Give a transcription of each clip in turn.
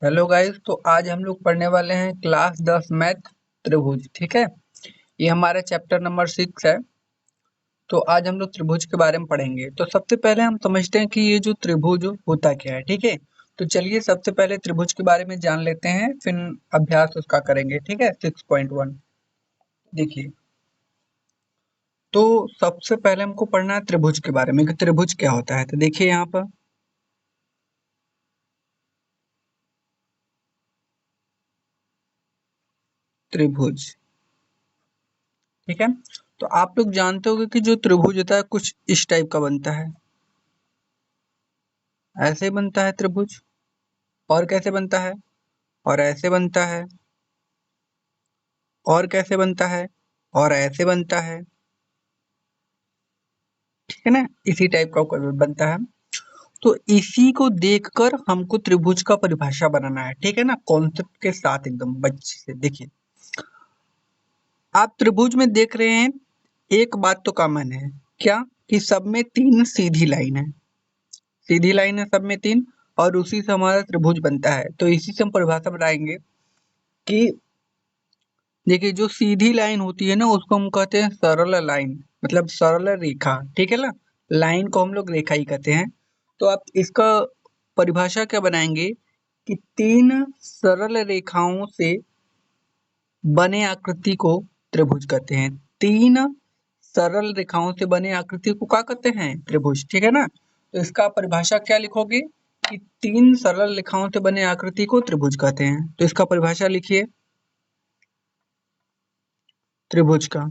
Hello guys, तो आज हम लोग पढ़ने वाले हैं क्लास 10 मैथ त्रिभुज। ठीक है, ये हमारा चैप्टर नंबर 6 है। तो आज हम लोग त्रिभुज के बारे में पढ़ेंगे। तो सबसे पहले हम समझते हैं कि ये जो त्रिभुज होता क्या है। ठीक है, तो चलिए सबसे पहले त्रिभुज के बारे में जान लेते हैं, फिर अभ्यास उसका करेंगे। ठीक है, 6.1 देखिए। तो सबसे पहले हमको पढ़ना है त्रिभुज के बारे में कि त्रिभुज क्या होता है। तो देखिए यहाँ पर त्रिभुज, ठीक है। तो आप लोग जानते होंगे कि जो त्रिभुज होता है कुछ इस टाइप का बनता है, ऐसे बनता है त्रिभुज। और कैसे बनता है, और ऐसे बनता है, और कैसे बनता है, और ऐसे बनता है। ठीक है ना, इसी टाइप का बनता है। तो इसी को देखकर हमको त्रिभुज का परिभाषा बनाना है। ठीक है ना, कॉन्सेप्ट के साथ एकदम बच्चे से। देखिए आप त्रिभुज में देख रहे हैं, एक बात तो कॉमन है, क्या कि सब में तीन सीधी लाइन है। सीधी लाइन है सब में तीन, और उसी से हमारा त्रिभुज बनता है। तो इसी से हम परिभाषा बनाएंगे कि देखिए जो सीधी लाइन होती है ना, उसको हम कहते हैं सरल लाइन, मतलब सरल रेखा। ठीक है ना, लाइन को हम लोग रेखा ही कहते हैं। तो आप इसका परिभाषा क्या बनाएंगे कि तीन सरल रेखाओं से बने आकृति को त्रिभुज कहते हैं। तीन सरल रेखाओं से बने आकृति को क्या कहते हैं, त्रिभुज। ठीक है ना, तो इसका परिभाषा क्या लिखोगे कि तीन सरल रेखाओं से बने आकृति को त्रिभुज कहते हैं। तो इसका परिभाषा लिखिए त्रिभुज का।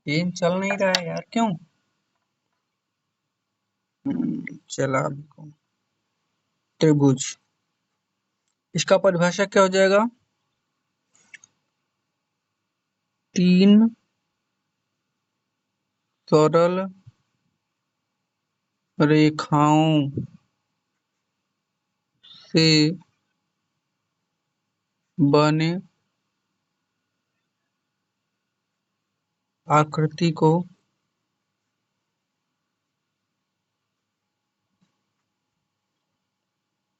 पेन चल नहीं रहा है यार, क्यों? चला अभी को। त्रिभुज, इसका परिभाषा क्या हो जाएगा, तीन सरल रेखाओं से बने आकृति को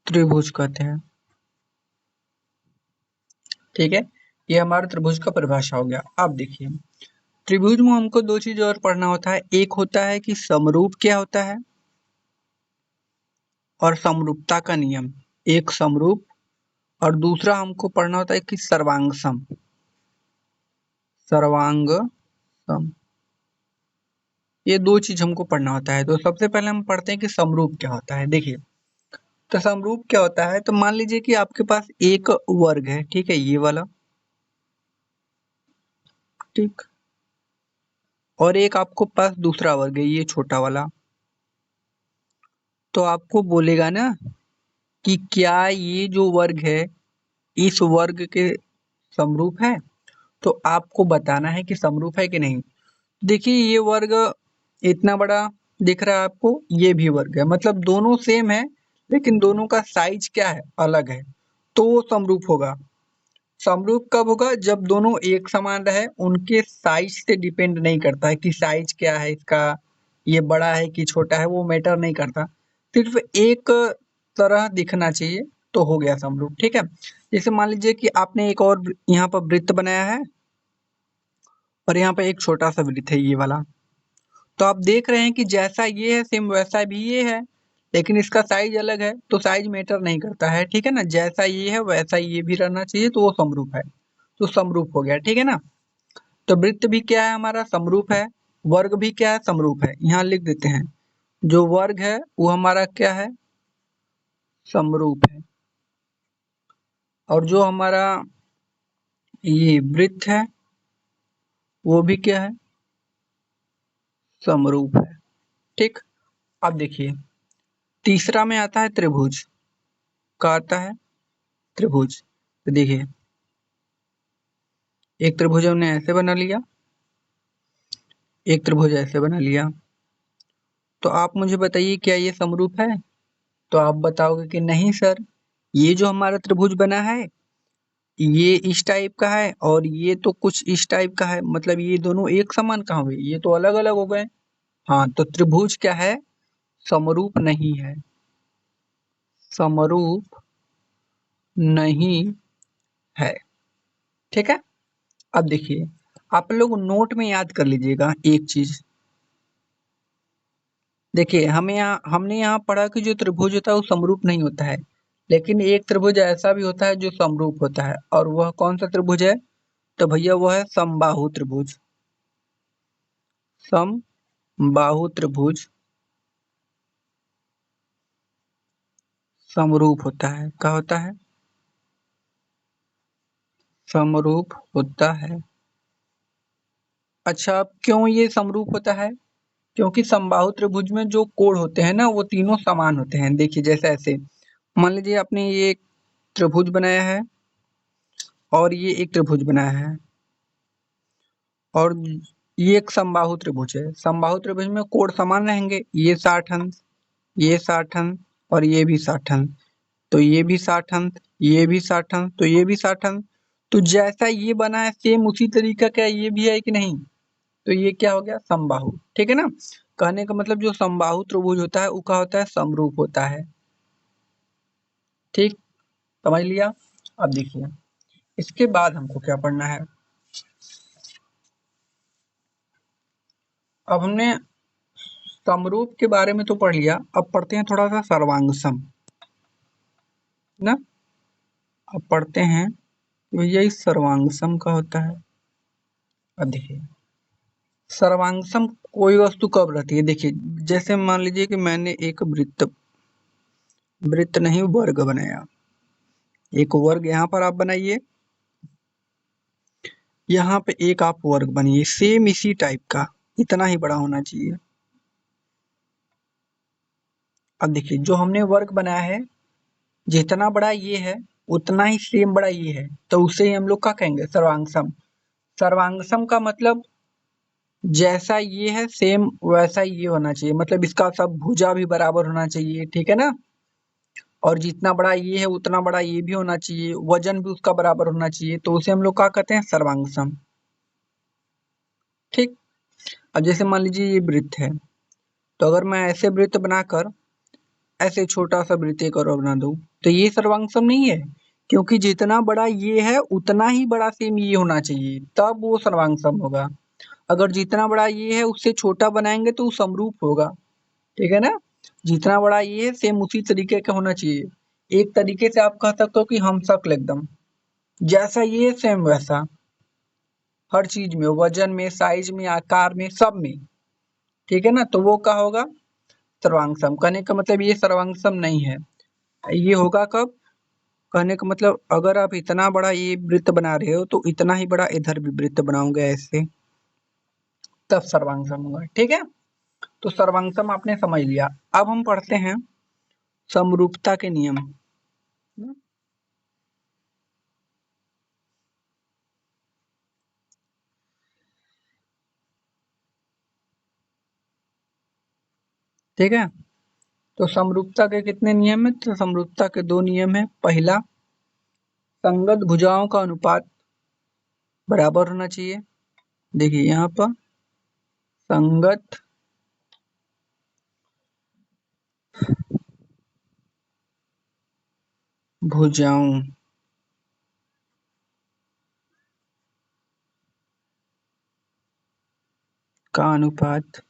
त्रिभुज कहते हैं। ठीक है, ये हमारा त्रिभुज का परिभाषा हो गया। अब देखिए त्रिभुज में हमको दो चीज और पढ़ना होता है। एक होता है कि समरूप क्या होता है, और समरूपता का नियम। एक समरूप, और दूसरा हमको पढ़ना होता है कि सर्वांग सम। सर्वांग सम, ये दो चीज हमको पढ़ना होता है। तो सबसे पहले हम पढ़ते हैं कि समरूप क्या होता है। देखिए तो समरूप क्या होता है, तो मान लीजिए कि आपके पास एक वर्ग है, ठीक है, ये वाला, ठीक, और एक आपको पास दूसरा वर्ग है, ये छोटा वाला। तो आपको बोलेगा ना कि क्या ये जो वर्ग है इस वर्ग के समरूप है। तो आपको बताना है कि समरूप है कि नहीं। देखिए ये वर्ग इतना बड़ा दिख रहा है आपको, ये भी वर्ग है, मतलब दोनों सेम है, लेकिन दोनों का साइज क्या है, अलग है। तो वो समरूप होगा। समरूप कब होगा, जब दोनों एक समान रहे, उनके साइज से डिपेंड नहीं करता है कि साइज क्या है इसका, ये बड़ा है कि छोटा है, वो मैटर नहीं करता। सिर्फ एक तरह दिखना चाहिए तो हो गया समरूप। ठीक है, जैसे मान लीजिए कि आपने एक और यहाँ पर वृत्त बनाया है, और यहाँ पे एक छोटा सा वृत्त है, ये वाला। तो आप देख रहे हैं कि जैसा ये है सेम वैसा भी ये है, लेकिन इसका साइज अलग है, तो साइज मैटर नहीं करता है। ठीक है ना, जैसा ये है वैसा ये भी रहना चाहिए, तो वो समरूप है। तो समरूप हो गया। ठीक है ना, तो वृत्त भी क्या है, हमारा समरूप है। वर्ग भी क्या है, समरूप है। यहाँ लिख देते हैं, जो वर्ग है वो हमारा क्या है, समरूप है। और जो हमारा ये वृत्त है वो भी क्या है, समरूप है। ठीक, अब देखिए तीसरा में आता है त्रिभुज। का आता है त्रिभुज। तो देखिए एक त्रिभुज हमने ऐसे बना लिया, एक त्रिभुज ऐसे बना लिया। तो आप मुझे बताइए क्या ये समरूप है। तो आप बताओगे कि नहीं सर, ये जो हमारा त्रिभुज बना है ये इस टाइप का है, और ये तो कुछ इस टाइप का है, मतलब ये दोनों एक समान कहाँ हुए, ये तो अलग अलग हो गए। हाँ, तो त्रिभुज क्या है, समरूप नहीं है। समरूप नहीं है। ठीक है। अब देखिए, आप लोग नोट में याद कर लीजिएगा एक चीज। देखिए, हमने यहाँ पढ़ा कि जो त्रिभुज होता है वो समरूप नहीं होता है, लेकिन एक त्रिभुज ऐसा भी होता है जो समरूप होता है, और वह कौन सा त्रिभुज है? तो भैया वो है समबाहु त्रिभुज। समबाहु त्रिभुज समरूप होता है। क्या होता है? समरूप होता है। अच्छा, अब क्यों ये समरूप होता है? क्योंकि समबाहु त्रिभुज में जो कोण होते हैं ना, वो तीनों समान होते हैं। देखिए, जैसे ऐसे मान लीजिए आपने ये एक त्रिभुज बनाया है और ये एक त्रिभुज बनाया है, और ये एक समबाहु त्रिभुज है। समबाहु त्रिभुज में कोण समान रहेंगे, ये 60 अंश, ये 60 अंश, और ये भी 60 अंश। तो ये भी 60 अंश, ये भी 60 अंश, तो ये भी 60 अंश। तो जैसा ये बना है सेम उसी तरीका का ये भी है कि नहीं? तो ये क्या हो गया? समबाहु। ठीक है ना। कहने का मतलब जो समबाहु त्रिभुज होता है वो क्या होता है? समरूप होता है। ठीक, समझ लिया। अब देखिए, इसके बाद हमको क्या पढ़ना है? अब हमने समरूप के बारे में तो पढ़ लिया, अब पढ़ते हैं थोड़ा सा सर्वांग ना। अब पढ़ते हैं कि भैया इस सर्वांग का होता है। अब देखिए, सर्वांग कोई वस्तु कब रहती है? देखिए, जैसे मान लीजिए कि मैंने एक वृत्त वृत्त नहीं वर्ग बनाया। एक वर्ग यहाँ पर आप बनाइए, यहाँ पे एक आप वर्ग बनिए सेम इसी टाइप का, इतना ही बड़ा होना चाहिए। अब देखिए, जो हमने वर्ग बनाया है, जितना बड़ा ये है उतना ही सेम बड़ा ये है, तो उसे ही हम लोग क्या कहेंगे? सर्वांग। सर्वांग का मतलब जैसा ये है सेम वैसा ये होना चाहिए, मतलब इसका सब भुजा भी बराबर होना चाहिए। ठीक है ना। और जितना बड़ा ये है उतना बड़ा ये भी होना चाहिए, वजन भी उसका बराबर होना चाहिए, तो उसे हम लोग क्या कहते हैं? सर्वांग। ठीक। अब जैसे मान लीजिए ये वृत्त है, तो अगर मैं ऐसे वृत्त बनाकर ऐसे छोटा सा वृत्त एक और बना दूं, तो ये सर्वांग नहीं है, क्योंकि जितना बड़ा ये है उतना ही बड़ा सेम ये होना चाहिए, तब वो सर्वांग होगा। अगर जितना बड़ा ये है उससे छोटा बनाएंगे तो वो समरूप होगा। ठीक है ना। जितना बड़ा ये है सेम उसी तरीके का होना चाहिए। एक तरीके से आप कह सकते हो कि हम शक्ल एकदम जैसा ये है सेम वैसा, हर चीज में, वजन में, साइज में, आकार में, सब में। ठीक है ना। तो वो क्या होगा? सर्वांग। कहने का मतलब ये सर्वांग नहीं है। ये होगा कब? कहने का मतलब अगर आप इतना बड़ा ये वृत्त बना रहे हो तो इतना ही बड़ा इधर भी वृत्त बनाओगे ऐसे, तब सर्वांग होगा। ठीक है। तो सर्वांग आपने समझ लिया। अब हम पढ़ते हैं समरूपता के नियम। ठीक है। तो समरूपता के कितने नियम है? तो समरूपता के दो नियम है। पहला, संगत भुजाओं का अनुपात बराबर होना चाहिए। देखिए यहाँ पर संगत भुजाओं का अनुपात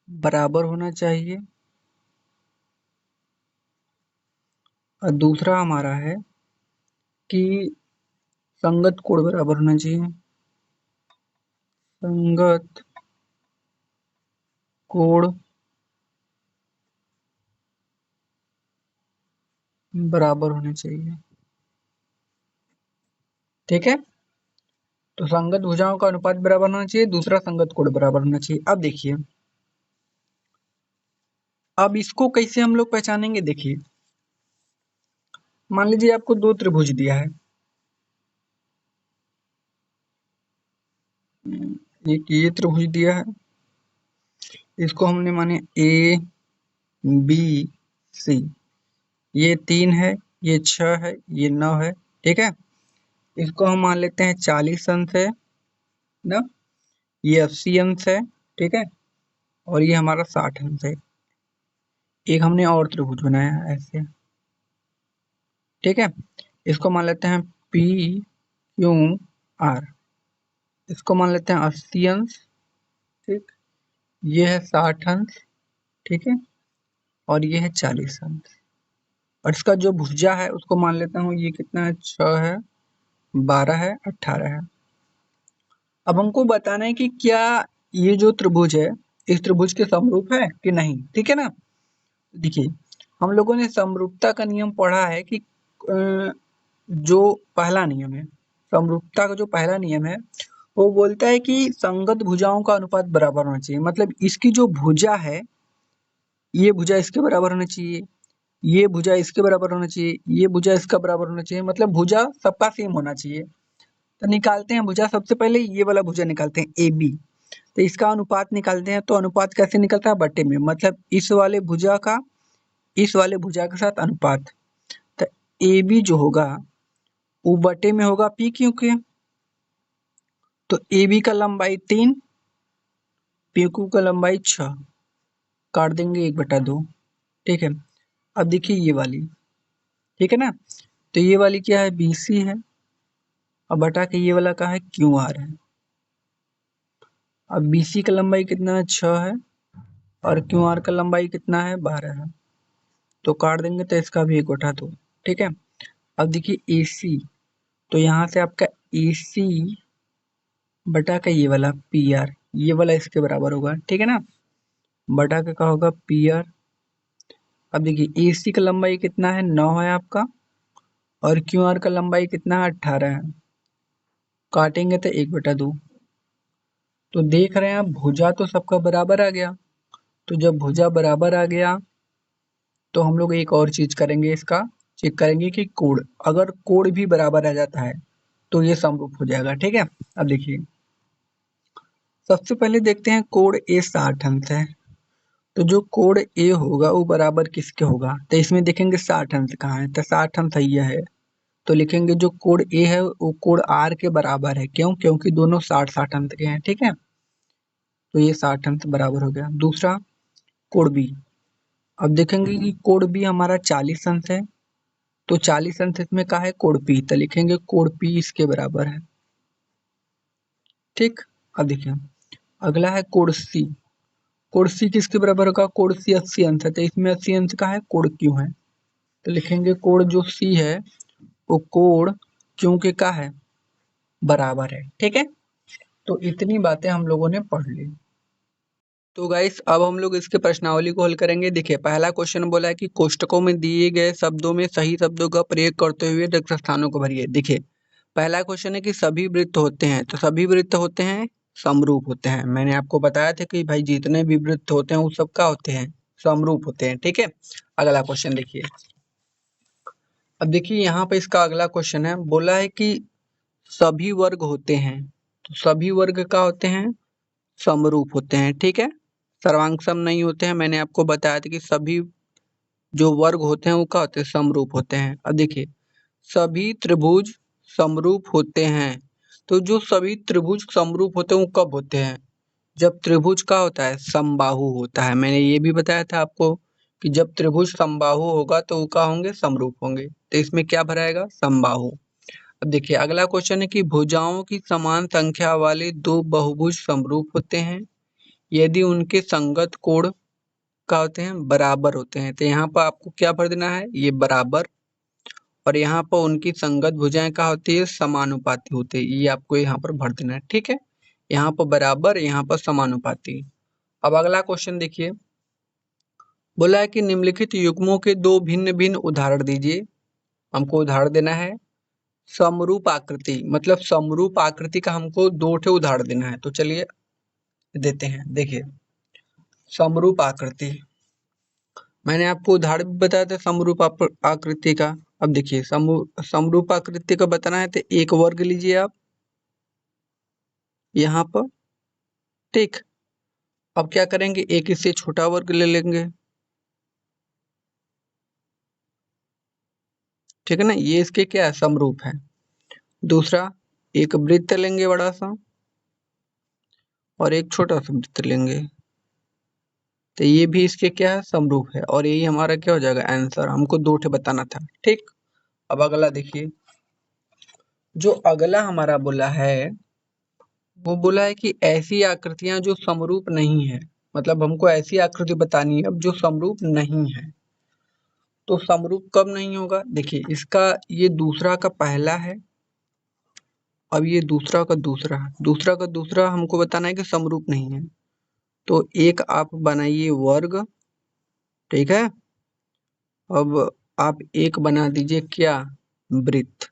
बराबर होना चाहिए। और दूसरा हमारा है कि संगत कोण बराबर होना चाहिए। संगत कोण बराबर होने चाहिए। ठीक है। तो संगत भुजाओं का अनुपात बराबर होना चाहिए, दूसरा संगत कोण बराबर होना चाहिए। अब देखिए, अब इसको कैसे हम लोग पहचानेंगे? देखिए, मान लीजिए आपको दो त्रिभुज दिया है, एक ये त्रिभुज दिया है, इसको हमने माने ए बी सी, ये 3 है, ये 6 है, ये 9 है। ठीक है। इसको हम मान लेते हैं 40 अंश है ना, ये 80 अंश है। ठीक है। और ये हमारा 60 अंश है। एक हमने और त्रिभुज बनाया ऐसे, ठीक है। इसको मान लेते हैं पी क्यू आर, इसको मान लेते हैं 80 अंश, ठीक। ये है 60 अंश, ठीक है, और ये है 40 अंश। और इसका जो भुजा है उसको मान लेता हूँ ये कितना है, 6 है, 12 है, 18 है। अब हमको बताना है कि क्या ये जो त्रिभुज है इस त्रिभुज के समरूप है कि नहीं, ठीक है ना। देखिए हम लोगों ने समरूपता का नियम पढ़ा है कि जो पहला नियम है, समरूपता का जो पहला नियम है वो बोलता है कि संगत भुजाओं का अनुपात बराबर होना चाहिए। मतलब इसकी जो भुजा है ये भुजा इसके बराबर होना चाहिए, ये भुजा इसके बराबर होना चाहिए, ये भुजा इसका बराबर होना चाहिए, मतलब भुजा सबका सेम होना चाहिए। तो निकालते हैं भुजा, सबसे पहले ये वाला भुजा निकालते हैं ए बी। तो इसका अनुपात निकालते हैं, तो अनुपात कैसे निकलता है, बट्टे में, मतलब इस वाले भुजा का इस वाले भुजा के साथ अनुपात। तो ए बी जो होगा वो बटे में होगा पी क्यू के। तो ए बी का लंबाई 3, पी क्यू का लंबाई 6, काट देंगे 1/2, ठीक है। अब देखिए ये वाली, ठीक है ना, तो ये वाली क्या है, बी सी है, अब बटा के ये वाला का है क्यू आर है। अब बी सी का लंबाई कितना है, 6 है, और क्यू आर का लंबाई कितना है, 12 है। तो काट देंगे तो इसका भी 1/2, ठीक है। अब देखिए ए सी, तो यहाँ से आपका ए सी बटा का ये वाला पी आर, ये वाला इसके बराबर होगा, ठीक है ना, बटा के का होगा पी आर। अब देखिए ए सी का लंबाई कितना है, 9 है आपका, और क्यू आर का लंबाई कितना है, 18 है। काटेंगे तो 1/2। तो देख रहे हैं आप भुजा तो सबका बराबर आ गया। तो जब भुजा बराबर आ गया तो हम लोग एक और चीज करेंगे, इसका चेक करेंगे कि कोण, अगर कोण भी बराबर आ जाता है तो ये समरूप हो जाएगा, ठीक है। अब देखिए सबसे पहले देखते हैं कोण ए 60 अंश है, तो जो कोण ए होगा वो बराबर किसके होगा, तो इसमें देखेंगे 60 अंश कहाँ है, तो 60 अंश ये है। तो लिखेंगे जो कोण ए है वो कोण आर के बराबर है, क्यों, क्योंकि दोनों 60-60 अंश के हैं, ठीक है। तो ये 60 अंश बराबर हो गया। दूसरा कोण बी, अब देखेंगे कि कोण बी हमारा 40 अंश है, तो 40 अंश इसमें का है, कोण पी, तो लिखेंगे कोण पी इसके बराबर है, ठीक। अब देखिए अगला है कोण सी, कोण सी किसके बराबर होगा, कोण सी 80 अंश है, तो इसमें 80 अंश का है, कोण क्यू है, तो लिखेंगे कोण जो सी है वो कोण क्यू के का है, बराबर है, ठीक है। तो इतनी बातें हम लोगों ने पढ़ ली। तो गाइस अब हम लोग इसके प्रश्नावली को हल करेंगे। देखिए पहला क्वेश्चन बोला है कि कोष्टकों में दिए गए शब्दों में सही शब्दों का प्रयोग करते हुए रिक्त स्थानों को भरिए। देखिए पहला क्वेश्चन है कि सभी वृत्त होते हैं, तो सभी वृत्त होते हैं समरूप होते हैं। मैंने आपको बताया था कि भाई जितने भी वृत्त होते हैं वो सब का होते हैं, समरूप होते हैं, ठीक है। अगला क्वेश्चन देखिए, अब देखिए यहाँ पे इसका अगला क्वेश्चन है, बोला है कि सभी वर्ग होते हैं, तो सभी वर्ग का होते हैं, समरूप होते हैं, ठीक है। सर्वांग सम नहीं होते हैं, मैंने आपको बताया था कि सभी जो वर्ग होते हैं वो क्या होते हैं, समरूप होते हैं। अब देखिए सभी त्रिभुज समरूप होते हैं, तो जो सभी त्रिभुज समरूप होते हैं वो कब होते हैं, जब त्रिभुज का होता है, समबाहु होता है। मैंने ये भी बताया था आपको कि जब त्रिभुज समबाहु होगा तो वो क्या होंगे, समरूप होंगे। तो इसमें क्या भराएगा, समबाहु। अब देखिए अगला क्वेश्चन है कि भुजाओं की समान संख्या वाले दो बहुभुज समरूप होते हैं यदि उनके संगत कोण क्या होते हैं, बराबर होते हैं। तो यहाँ पर आपको क्या भर देना है, ये बराबर, और यहाँ पर उनकी संगत भुजाएं क्या होती है, समानुपाती होती है, ये आपको यहाँ पर भर देना है, ठीक है। यहाँ पर बराबर, यहाँ पर समानुपाती। अब अगला क्वेश्चन देखिए, बोला है कि निम्नलिखित युग्मों के दो भिन्न भिन्न उदाहरण दीजिए। हमको उदाहरण देना है समरूप आकृति, मतलब समरूप आकृति का हमको दो ठे उदाहरण देना है। तो चलिए देते हैं। देखिए समरूप आकृति, मैंने आपको उदाहरण भी बताया था समरूप आकृति का। अब देखिए समरूप आकृति का बताना है तो एक वर्ग लीजिए आप यहाँ पर, ठीक। अब क्या करेंगे, एक इससे छोटा वर्ग ले लेंगे, ठीक है ना, ये इसके क्या है, समरूप है। दूसरा एक वृत्त लेंगे बड़ा सा, और एक छोटा सा वृत्त लेंगे, तो ये भी इसके क्या है, समरूप है, और यही हमारा क्या हो जाएगा आंसर। हमको दो ठे बताना था, ठीक। अब अगला देखिए, जो अगला हमारा बोला है, वो बोला है कि ऐसी आकृतियां जो समरूप नहीं है, मतलब हमको ऐसी आकृति बतानी है अब जो समरूप नहीं है। तो समरूप कब नहीं होगा, देखिए इसका ये दूसरा का पहला है, अब ये दूसरा का दूसरा, दूसरा का दूसरा हमको बताना है कि समरूप नहीं है। तो एक आप बनाइए वर्ग, ठीक है। अब आप एक बना दीजिए क्या, वृत्त।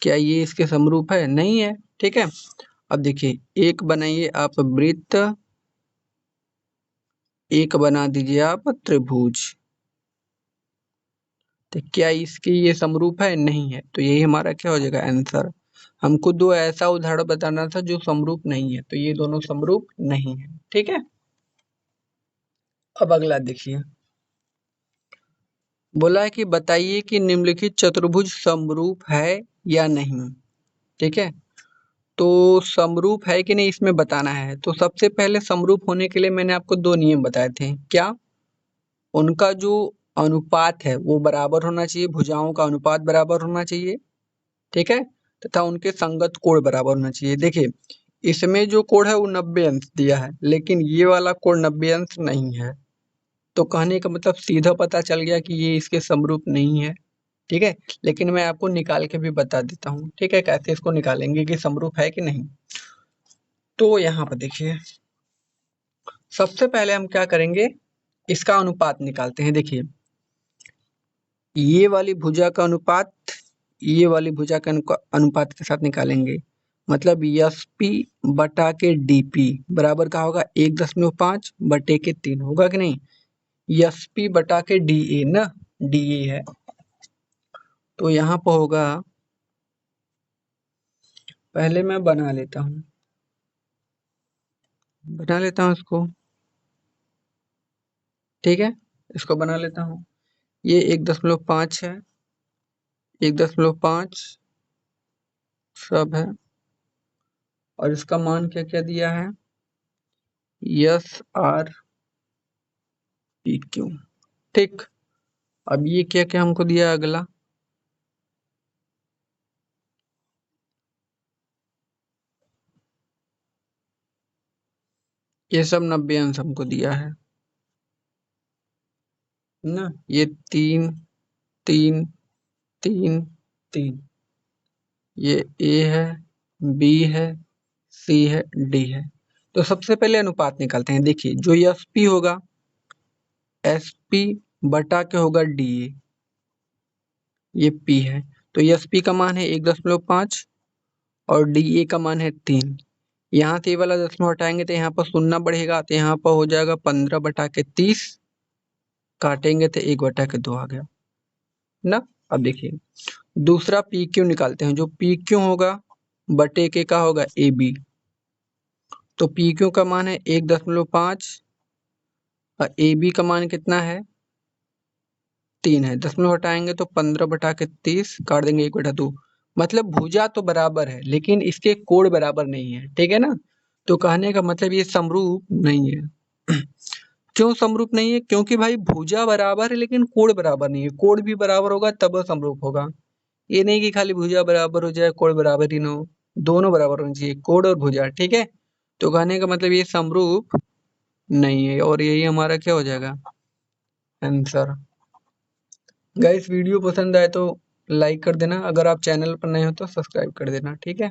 क्या ये इसके समरूप है, नहीं है, ठीक है। अब देखिए एक बनाइए आप वृत्त, एक बना दीजिए आप त्रिभुज। तो क्या इसके ये समरूप है, नहीं है, तो यही हमारा क्या हो जाएगा आंसर। हमको दो ऐसा उदाहरण बताना था जो समरूप नहीं है, तो ये दोनों समरूप नहीं है, ठीक है। अब अगला देखिए, बोला है कि बताइए कि निम्नलिखित चतुर्भुज समरूप है या नहीं, ठीक है। तो समरूप है कि नहीं इसमें बताना है। तो सबसे पहले समरूप होने के लिए मैंने आपको दो नियम बताए थे, क्या, उनका जो अनुपात है वो बराबर होना चाहिए, भुजाओं का अनुपात बराबर होना चाहिए, ठीक है, तथा उनके संगत कोण बराबर होना चाहिए। देखिए इसमें जो कोण है वो 90 अंश दिया है, लेकिन ये वाला कोण 90 अंश नहीं है। तो कहने का मतलब सीधा पता चल गया कि ये इसके समरूप नहीं है, ठीक है। लेकिन मैं आपको निकाल के भी बता देता हूँ, ठीक है, कैसे इसको निकालेंगे कि समरूप है कि नहीं। तो यहाँ पर देखिए, सबसे पहले हम क्या करेंगे, इसका अनुपात निकालते हैं। देखिए ये वाली भुजा का अनुपात ये वाली भुजा के अनुपात के साथ निकालेंगे, मतलब एस पी बटा के डी पी बराबर का होगा 1.5 बटे के 3, होगा कि नहीं। एस पी बटा के डी ए ना, डी ए है, तो यहाँ पर होगा, पहले मैं बना लेता हूँ इसको, ठीक है, इसको बना लेता हूँ। ये 1.5 है, 1.5 सब है, और इसका मान क्या क्या दिया है, एस आर पी क्यू, ठीक। अब ये क्या क्या हमको दिया अगला, ये सब 90 अंश हमको दिया है ना। ये 3 3 3 3, ये ए है, बी है, सी है, डी है। तो सबसे पहले अनुपात निकालते हैं। देखिए जो एस पी होगा, एस पी बटा के होगा डी ए, ये पी है, तो एस पी का मान है 1.5 और डी ए का मान है 3। यहाँ से ये वाला दशमलव हटाएंगे तो यहाँ पर शून्य बढ़ेगा, तो यहाँ पर हो जाएगा 15 बटा के 30, काटेंगे तो 1 बटा के 2 आ गया ना। अब देखिए दूसरा पी क्यू निकालते हैं। जो पी क्यू होगा बटे के का होगा ए बी, तो पी क्यू का मान है 1.5 और ए बी का मान कितना है 3 है। दशमलव हटाएंगे तो 15 बटा के 30, काट देंगे 1 बटा 2। मतलब भुजा तो बराबर है लेकिन इसके कोण बराबर नहीं है, ठीक है ना। तो कहने का मतलब ये समरूप नहीं है। क्यों समरूप नहीं है, क्योंकि भाई भुजा बराबर है लेकिन कोण बराबर नहीं है। कोण भी बराबर होगा तब वो समरूप होगा। ये नहीं कि खाली भुजा बराबर हो जाए कोण बराबर ही ना हो, दोनों बराबर होनी चाहिए, कोण और भुजा, ठीक है। तो कहने का मतलब ये समरूप नहीं है, और यही हमारा क्या हो जाएगा आंसर। गाइस वीडियो पसंद आए तो लाइक कर देना, अगर आप चैनल पर नए हो तो सब्सक्राइब कर देना, ठीक है।